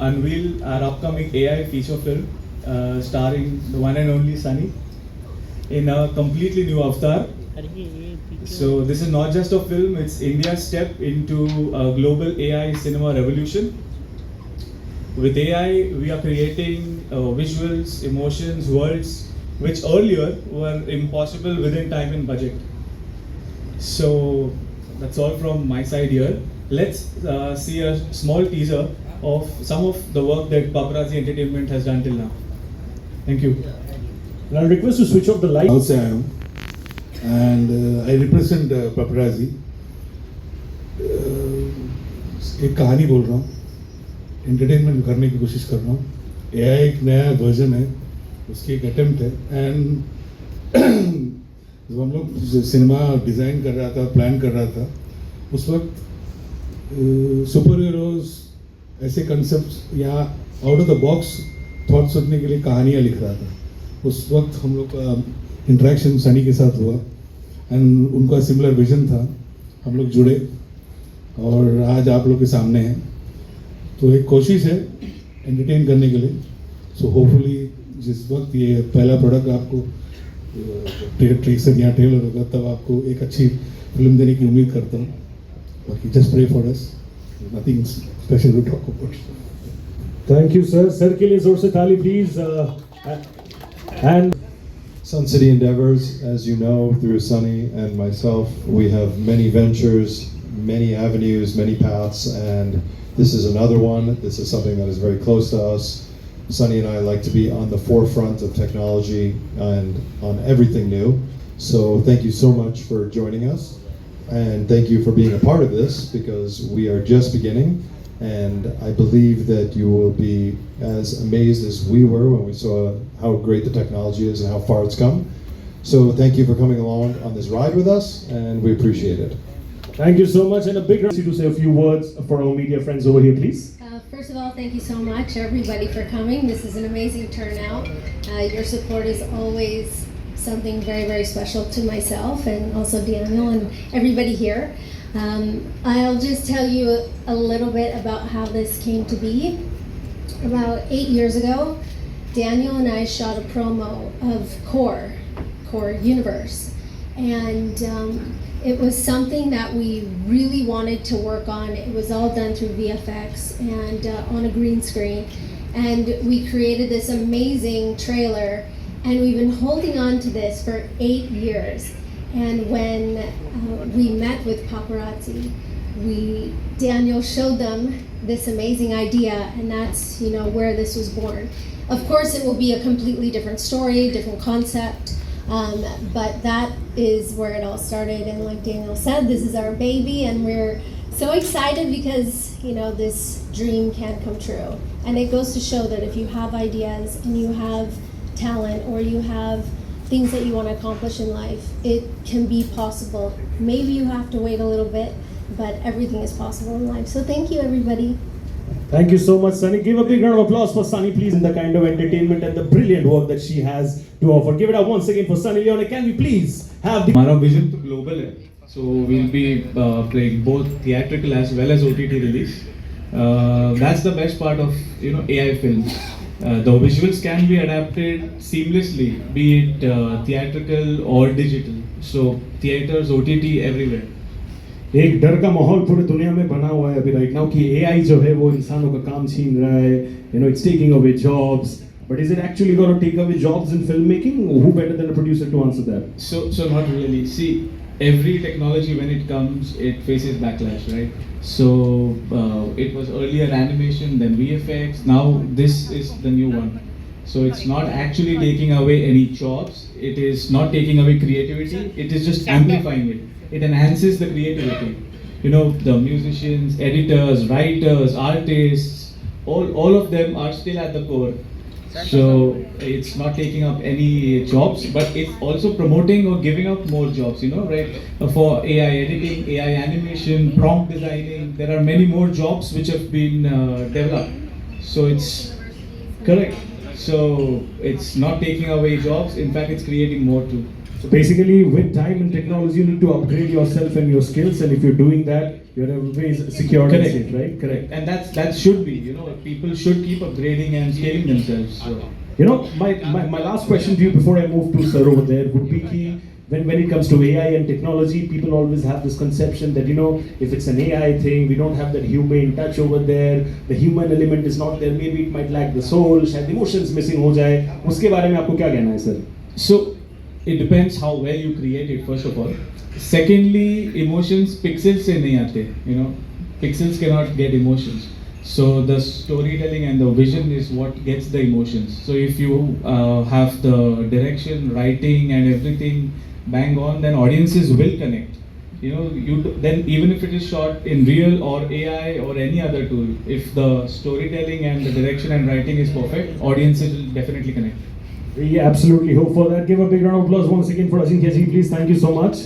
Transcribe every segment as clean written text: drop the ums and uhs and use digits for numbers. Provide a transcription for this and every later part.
unveil our upcoming AI feature film starring the one and only Sunny in a completely new avatar. So this is not just a film, it's India's step into a global AI cinema revolution. With AI, we are creating visuals, emotions, worlds which earlier were impossible within time and budget. So that's all from my side here. Let's see a small teaser of some of the work that Paparazzi Entertainment has done till now. Thank you. And I'll request to switch off the light. Also I am, and I represent Paparazzi. एक कहानी बोल रहा हूँ, entertainment करने की कोशिश कर रहा हूँ. AI एक नया वर्जन है, उसकी एक अटेम्प्ट है. एंड जब हम लोग सिनेमा डिज़ाइन कर रहा था, प्लान कर रहा था, उस वक्त सुपर हीरोज ऐसे कंसेप्ट या out of the box thought सोचने के लिए कहानियाँ लिख रहा था. उस वक्त हम लोग का इंटरेक्शन सनी के साथ हुआ एंड उनका सिमिलर विजन था. हम लोग जुड़े और आज आप लोग के सामने हैं. तो एक कोशिश है एंटरटेन करने के लिए. सो होपफुली जिस वक्त ये पहला प्रोडक्ट आपको ट्रेसर या ट्रेलर होगा तब आपको एक अच्छी फिल्म देने की उम्मीद करता हूँ. बाकी just pray for us, nothing special to talk about. Thank you, sir. Sir के लिए जोर से ताली please. And Sun City Endeavors, as you know, through Sunny and myself, we have many ventures, many avenues, many paths, and this is another one. This is something that is very close to us. Sunny and I like to be on the forefront of technology and on everything new. So thank you so much for joining us, and thank you for being a part of this, because we are just beginning, and I believe that you will be as amazed as we were when we saw how great the technology is and how far it's come. So thank you for coming along on this ride with us, and we appreciate it. thank you so much, and a big round to say a few words for our media friends over here, please. First of all, thank you so much, everybody, for coming. This is an amazing turnout. Your support is always something very, very special to myself and also Daniel and everybody here. I'll just tell you a little bit about how this came to be. About 8 years ago, Daniel and I shot a promo of Core Universe. And it was something that we really wanted to work on. It was all done through VFX and on a green screen. And we created this amazing trailer, and we've been holding on to this for 8 years. And when we met with Paparazzi, Daniel showed them this amazing idea, and that's where this was born. Of course, it will be a completely different story, different concept. But that is where it all started, and like Daniel said, this is our baby, and we're so excited because this dream can come true. And it goes to show that if you have ideas and you have talent, or you have things that you want to accomplish in life, it can be possible. Maybe you have to wait a little bit, but everything is possible in life. So thank you, everybody. Thank you so much, Sunny. Give a big round of applause for Sunny, please, in the kind of entertainment and the brilliant work that she has to offer. Give it up once again for Sunny Leone. Can we please have the... Our vision to global है. So we'll be playing both theatrical as well as OTT release. That's the best part of AI films. The visuals can be adapted seamlessly, be it theatrical or digital. So theaters, OTT, everywhere. एक डर का माहौल पूरी दुनिया में बना हुआ है अभी राइट नाउ कि AI जो है वो इंसानों का काम छीन रहा है. It's taking away jobs. But is it actually going to take away jobs in filmmaking? Who better than a producer to answer that? So not really. See, every technology when it comes, it faces backlash, right? So it was earlier animation, then VFX. Now this is the new one. So it's not actually taking away any jobs. It is not taking away creativity. It is just amplifying it. It enhances the creativity. The musicians, editors, writers, artists, all of them are still at the core. So it's not taking up any jobs, but it's also promoting or giving up more jobs, right? For AI editing, AI animation, prompt designing, there are many more jobs which have been developed. So it's correct. So it's not taking away jobs. In fact, it's creating more too. So basically, with time and technology, you need to upgrade yourself and your skills, and if you're doing that, you're always secure and Correct. safe, right? Correct. And that should be, you know, people should keep upgrading and scaling themselves. So. You know, my last question to you before I move to sir over there would be key. When it comes to AI and technology, people always have this conception that, you know, if it's an AI thing, we don't have that human touch over there, the human element is not there, maybe it might lack the soul, शायद emotions missing हो जाए, उसके बारे में आपको क्या कहना है sir? So it depends how well you create it, first of all. Secondly, emotions pixels se nahi aate, you know, pixels cannot get emotions. So the storytelling and the vision is what gets the emotions. So if you have the direction, writing and everything bang on, then audiences will connect. You know, then even if it is shot in real or AI or any other tool, if the storytelling and the direction and writing is perfect, audiences will definitely connect. We absolutely hope for that. Give a big round of applause once again for Ajinkya ji, please. Thank you so much.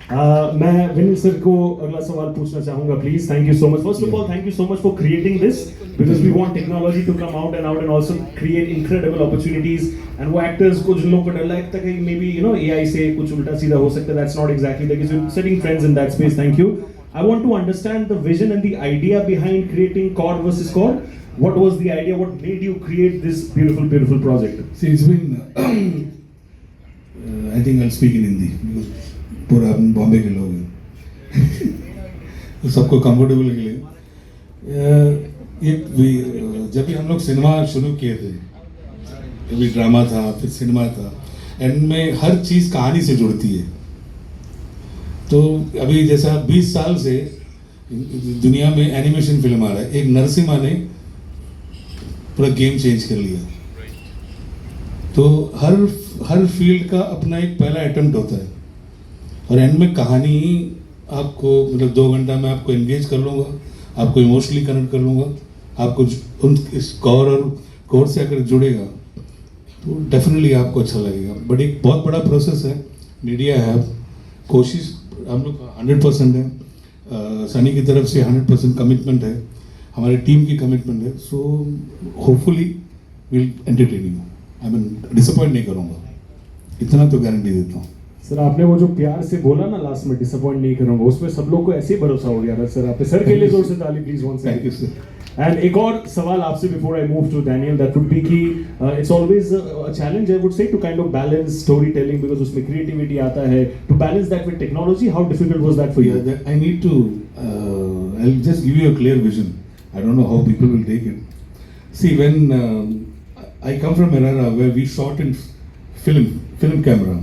मैं विनिल sir को अगला सवाल पूछना चाहूँगा, please. Thank you so much. First of all, thank you so much for creating this, because we want technology to come out and also create incredible opportunities. And वो actors को जिन लोगों को डर लगता है कि maybe, you know, AI से कुछ उल्टा सीधा हो सकता है, that's not exactly that. Is setting trends in that space. Thank you. I want to understand the vision and the idea behind creating Cord versus Cord. What was the idea? What made you create this beautiful, beautiful project? See, it's been, I think I'll speak in Hindi because पूरा बॉम्बे के लोग हैं. तो सबको comfortable के लिए जब भी हम लोग सिनेमा शुरू किए थे, कभी ड्रामा था, फिर सिनेमा था, एंड में हर चीज़ कहानी से जुड़ती है. तो अभी जैसा 20 साल से दुनिया में एनिमेशन फिल्म आ रहा है, एक नरसिम्हा ने पूरा गेम चेंज कर लिया. तो हर फील्ड का अपना एक पहला अटेम्प्ट होता है, और एंड में कहानी आपको, मतलब 2 घंटा में आपको एंगेज कर लूँगा, आपको इमोशनली कनेक्ट कर लूँगा, आपको उन इस कोर से अगर जुड़ेगा तो डेफिनेटली आपको अच्छा लगेगा. बट एक बहुत बड़ा प्रोसेस है. मीडिया है, कोशिश हम लोग 100% है, सनी की तरफ से 100% कमिटमेंट है, हमारी टीम की कमिटमेंट है. So hopefully will entertain you. I mean disappoint नहीं करूँगा, इतना तो गारंटी देता हूँ. सर, आपने वो जो प्यार से बोला ना लास्ट में, डिसअपॉइंट नहीं करूंगा, उसमें सब लोग को ऐसे ही भरोसा हो गया था सर आप पे. सर के लिए जोर से ताली please one second. Thank you sir. And एक और सवाल आपसे before I move to Daniel, that would be कि it's always a challenge I would say to kind of balance story telling, because उसमें क्रिएटिविटी आता है, to balance that with technology. How difficult was that for you? I need to, I'll just give you a clear vision. I don't know how people will take it. See, when I come from an era where we shot in film camera.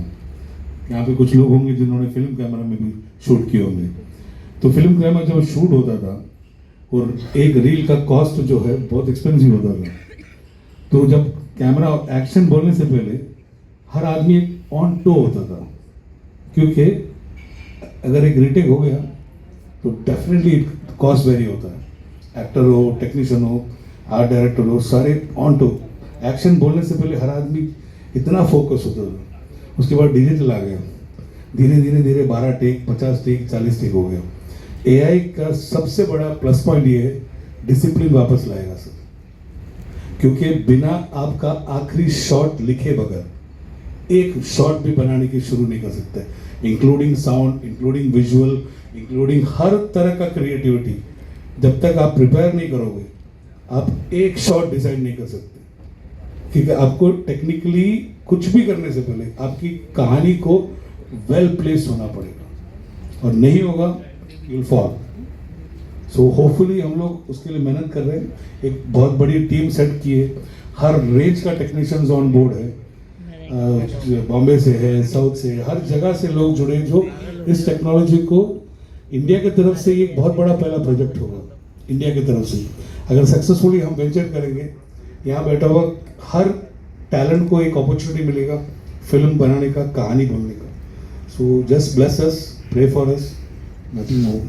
यहाँ पे कुछ लोग होंगे जिन्होंने film camera में भी shoot किए होंगे. तो फिल्म कैमरा जब शूट होता था, और एक रील का कॉस्ट जो है बहुत एक्सपेंसिव होता था. तो जब कैमरा एक्शन बोलने से पहले हर आदमी एक ऑन टो होता था, क्योंकि अगर एक रीटेक हो गया तो डेफिनेटली कॉस्ट वेरी होता है. एक्टर हो, टेक्नीशियन हो, आर्ट डायरेक्टर हो, सारे ऑन टो. एक्शन बोलने से पहले हर आदमी इतना फोकस होता था. उसके बाद डिजिटल आ गया, धीरे धीरे 12 टेक, 50 टेक, 40 टेक हो गया. एआई का सबसे बड़ा प्लस पॉइंट ये है, डिसिप्लिन वापस लाएगा सर. क्योंकि बिना आपका आखिरी शॉट लिखे बगैर एक शॉट भी बनाने की शुरू नहीं कर सकते, including sound, including visual, including हर तरह का क्रिएटिविटी. जब तक आप प्रिपेयर नहीं करोगे, आप एक शॉट डिसाइड नहीं कर सकते. क्योंकि आपको टेक्निकली कुछ भी करने से पहले आपकी कहानी को वेल प्लेस्ड होना पड़ेगा, और नहीं होगा you will fall. So hopefully हम लोग उसके लिए मेहनत कर रहे हैं. एक बहुत बड़ी टीम सेट की है, हर रेंज का टेक्नीशियंस ऑन बोर्ड है, बॉम्बे से है, साउथ से, हर जगह से लोग जुड़े जो इस टेक्नोलॉजी को इंडिया की तरफ से एक बहुत बड़ा पहला प्रोजेक्ट होगा. इंडिया की तरफ से अगर सक्सेसफुली हम वेंचर करेंगे, यहाँ बैठा हुआ हर टैलेंट को एक अपॉर्चुनिटी मिलेगा फिल्म बनाने का, कहानी बोलने का. So just bless us, pray for us, nothing more,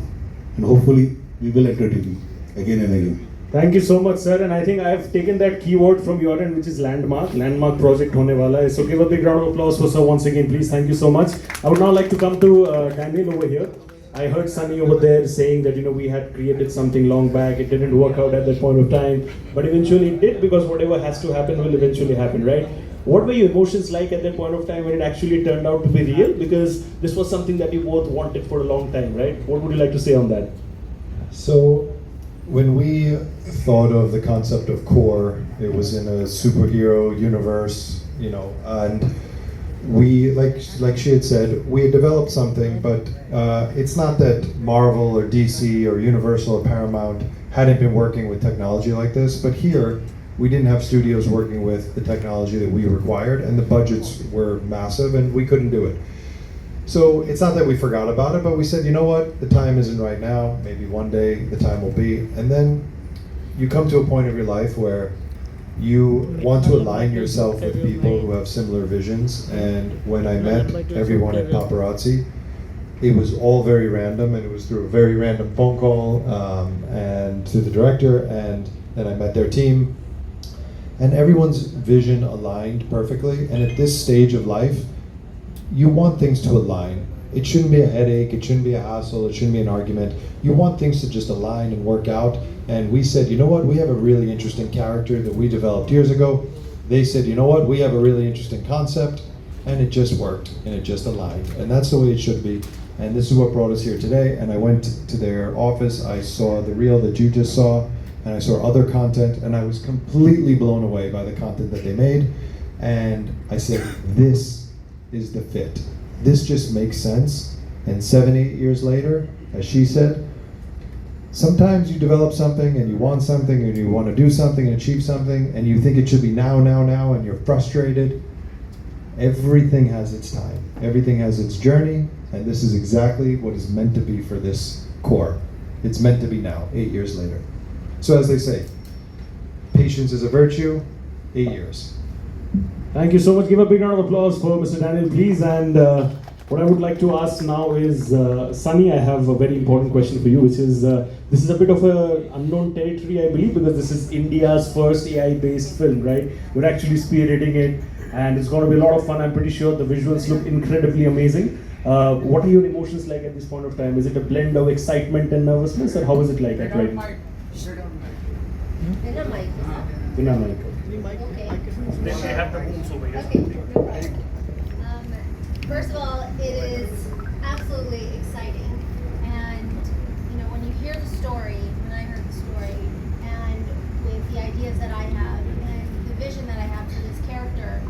and hopefully we will entertain you again and again. Thank you so much, sir. And I think I have taken that keyword from your end, which is landmark. Landmark project होने वाला है. So give a big round of applause for sir once again, please. Thank you so much. I would now like to come to Daniel over here. I heard Sunny over there saying that, you know, we had created something long back. It didn't work out at that point of time, but eventually it did, because whatever has to happen will eventually happen, right? What were your emotions like at that point of time when it actually turned out to be real? Because this was something that you both wanted for a long time, right? What would you like to say on that? So, when we thought of the concept of core, it was in a superhero universe, you know, and we, like she had said, we had developed something, but it's not that Marvel or DC or Universal or Paramount hadn't been working with technology like this, but here we didn't have studios working with the technology that we required, and the budgets were massive, and we couldn't do it. So it's not that we forgot about it, but we said, you know what, the time isn't right now, maybe one day the time will be. And then you come to a point of your life where you want to align yourself with people who have similar visions. And when I met everyone at Paparazzi, it was all very random, and it was through a very random phone call and to the director, and then I met their team. And everyone's vision aligned perfectly. And at this stage of life, you want things to align. It shouldn't be a headache, it shouldn't be a hassle, it shouldn't be an argument. You want things to just align and work out. And we said, you know what, we have a really interesting character that we developed years ago. They said, you know what, we have a really interesting concept, and it just worked, and it just aligned. And that's the way it should be. And this is what brought us here today. And I went to their office, I saw the reel that you just saw, and I saw other content, and I was completely blown away by the content that they made. And I said, this is the fit. This just makes sense. And 7-8 years later, as she said, sometimes you develop something and you want something and you want to do something and achieve something and you think it should be now, and you're frustrated. Everything has its time. Everything has its journey, and this is exactly what is meant to be for this core. It's meant to be now, 8 years later. So as they say, patience is a virtue, 8 years. Thank you so much. Give a big round of applause for Mr. Daniel, please. And what I would like to ask now is, Sunny, I have a very important question for you, which is, this is a bit of an unknown territory, I believe, because this is India's first AI-based film, right? We're actually spearheading it, and it's going to be a lot of fun. I'm pretty sure the visuals look incredibly amazing. What are your emotions like at this point of time? Is it a blend of excitement and nervousness, or how is it like at right now? In a mic. In a mic. Okay. They have the booms over here. Okay, no problem. First of all, it is absolutely exciting. And, you know, when you hear the story, when I heard the story, and with the ideas that I have, and the vision that I have for this character,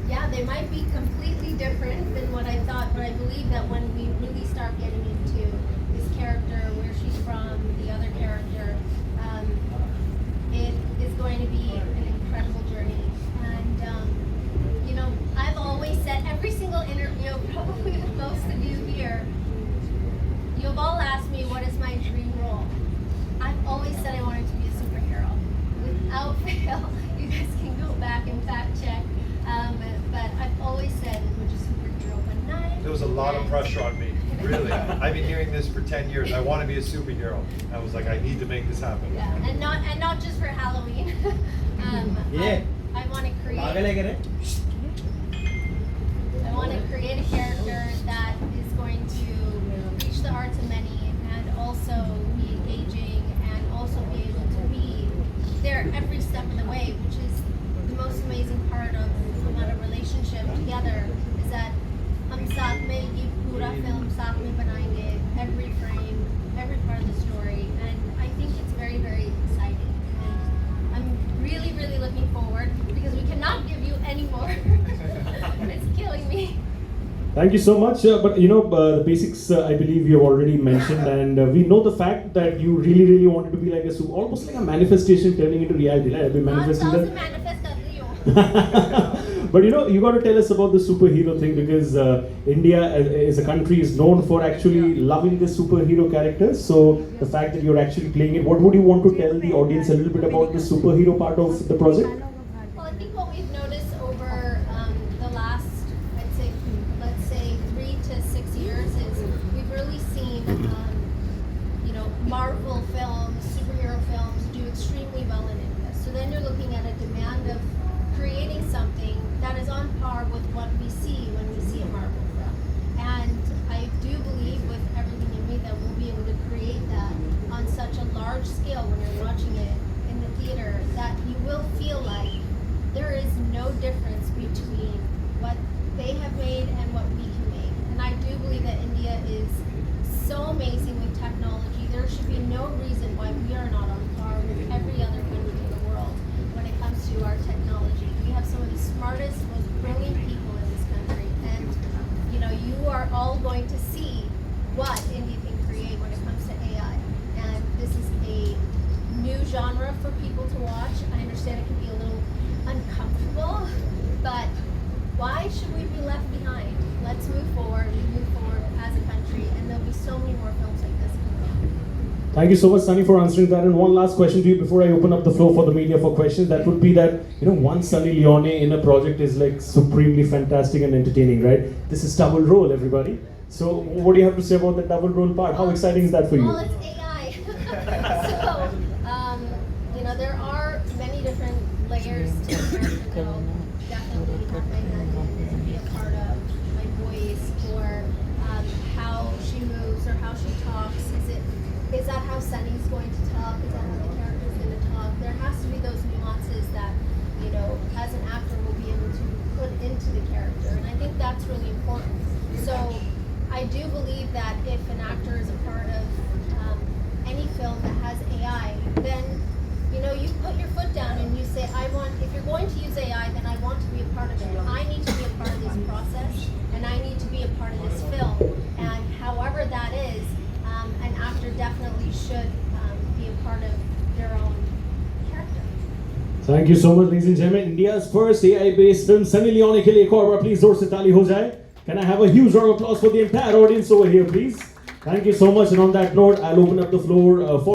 yeah, they might be completely different than what I thought, but I believe that when we really start getting into this character, where she's from, the other character, it is going to be an incredible journey. And, you know, I've always said, every single interview, probably with most of you here, you've all asked me what is my dream role. I've always said I wanted to be a superhero. Without fail, you guys can go back and fact check. But I've always said which is superhero, but not. There was a lot of pressure on me, really. I've been hearing this for 10 years. I want to be a superhero. I was like, I need to make this happen. Yeah, and not just for Halloween. I want to create. I want to create a character that is going to reach the hearts of many, and also be engaging, and also be able to be there every step of the way, which is the most amazing part of a relationship together, is that हम साथ में ये पूरा film साथ में बनाएंगे, every frame, every part of the story, and I think it's very, very exciting. And I'm really, really looking forward, because we cannot give you any more. It's killing me. Thank you so much. But you know, the basics I believe you have already mentioned, and we know the fact that you really, really wanted to be like a almost like a manifestation turning into reality. Like, I've been manifesting that. But you know, you got to tell us about the superhero thing, because India as a country is known for actually loving the superhero characters. So the fact that you're actually playing it, what would you want to tell the audience a little bit about the superhero part of the project? Well, I think what we've noticed over the last, let's say 3 to 6 years, is we've really seen, you know, Marvel films, superhero films do extremely well in India. So then you're looking at a demand of creating something that is on par with what we see when we see a Marvel film. And I do believe with everything in me that we'll be able to create that on such a large scale when you're watching it in the theater, that you will feel like there is no difference between so amazing with technology. There should be no reason why we are not on par with every other country in the world when it comes to our technology. We have some of the smartest, most brilliant people in this country, and you are all going to see what India can create when it comes to AI. And this is a new genre for people to watch. I understand it can be a little uncomfortable, but why should we be left behind? Let's move forward as a country, and there'll be so many more films like this coming out. Thank you so much, Sunny, for answering that. And one last question to you before I open up the floor for the media for questions. That would be that, one Sunny Leone in a project is like supremely fantastic and entertaining, right? This is double role, everybody. So what do you have to say about the double role part? How exciting is that for you? Well, it's AI. So, there are many different layers to the character that I'll definitely have my hand in to be a part of, my voice, or how she moves or how she talks. Is that how Sunny's going to talk? Is that how the character's going to talk? There has to be those nuances that, as an actor will be able to put into the character. And I think that's really important. So I do believe that if an actor is a part of any film that has AI, then you put your foot down and you say, if you're going to use AI, then I want to be a part of it. I need to be a part of this process, and I need to be a part of this film. And however that is, an actor definitely should be a part of their own character. Thank you so much, ladies and gentlemen. India's first AI-based film, Sunny Leone ke liye ek aur baar please जोर से ताली हो जाए. Can I have a huge round of applause for the entire audience over here, please? Thank you so much. And on that note, I'll open up the floor for